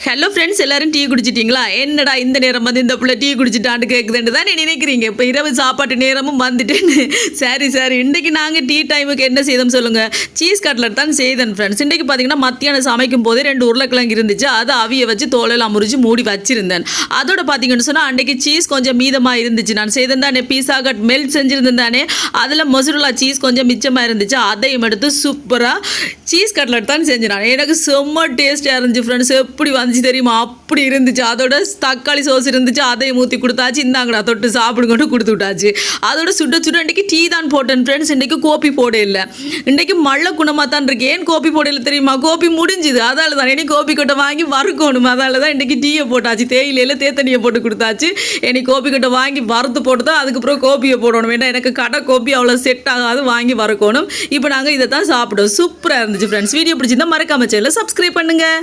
Hello friends, எல்லாரும் tea குடிச்சிட்டிங்களா? என்னடா இந்த நேரம் வந்து இந்த பிள்ளை டீ குடிச்சிட்டான்னு கேட்குதுன்னு தானே நினைக்கிறீங்க. இப்போ இரவு சாப்பாட்டு நேரமும் வந்துட்டுன்னு. சரி இன்றைக்கி நாங்கள் டீ டைமுக்கு என்ன செய்தோம் சொல்லுங்கள். சீஸ் கட்லட் தான் செய்தேன் ஃப்ரெண்ட்ஸ். இன்றைக்கி பார்த்தீங்கன்னா மத்தியானம் சமைக்கும் போதே 2 உருளைக்கிழங்கு இருந்துச்சு. அதை அவிய வச்சு தோலெல்லாம் முறிச்சு மூடி வச்சிருந்தேன். அதோட பார்த்தீங்கன்னு சொன்னால் அன்றைக்கி சீஸ் கொஞ்சம் மீதமாக இருந்துச்சு. நான் செய்தேன் தானே பீஸா கட் மெல்ட் செஞ்சுருந்தேன் தானே, அதில் மொசரல்லா சீஸ் கொஞ்சம் மிச்சமாக இருந்துச்சு. அதையும் எடுத்து சூப்பராக சீஸ் கட்லட் தான் செஞ்சேன். எனக்கு செம்ம டேஸ்ட்டாக இருந்துச்சு ஃப்ரெண்ட்ஸ். எப்படி வந்துச்சு தெரியுமா? அப்படி இருந்துச்சு. அதோட தக்காளி சோஸ் இருந்துச்சு, அதையும் ஊற்றி கொடுத்தாச்சு. இந்தாங்கடா தொட்டு சாப்பிடுங்கட்டு கொடுத்து விட்டாச்சு. அதோட சுட இன்றைக்கி டீ தான் போட்டேன் ஃப்ரெண்ட்ஸ். இன்றைக்கி கோப்பி போட இல்லை. இன்றைக்கி மழை குணமாக தான் இருக்கு. ஏன் கோப்பி போட இல்லை தெரியுமா? கோப்பி முடிஞ்சுது, அதால் தான். இனி கோப்பி கொட்டை வாங்கி வறுக்கணும். அதால் தான் இன்றைக்கி டீயை போட்டாச்சு. தேயிலையில் தேத்தனியை போட்டு கொடுத்தாச்சு. இனி கோப்பி கொட்டை வாங்கி வறுத்து போட்டு தான் அதுக்கப்புறம் கோப்பியை போடணும். ஏன்னா எனக்கு கடை கோப்பி அவ்வளோ செட் ஆகாது, வாங்கி வறுக்கணும். இப்போ நாங்கள் இதை தான் சாப்பிடுவோம். சூப்பராக இருந்துச்சு ஃப்ரெண்ட்ஸ். வீடியோ பிடிச்சிருந்தா மறக்காம சேனலை சப்ஸ்கிரைப் பண்ணுங்கள்.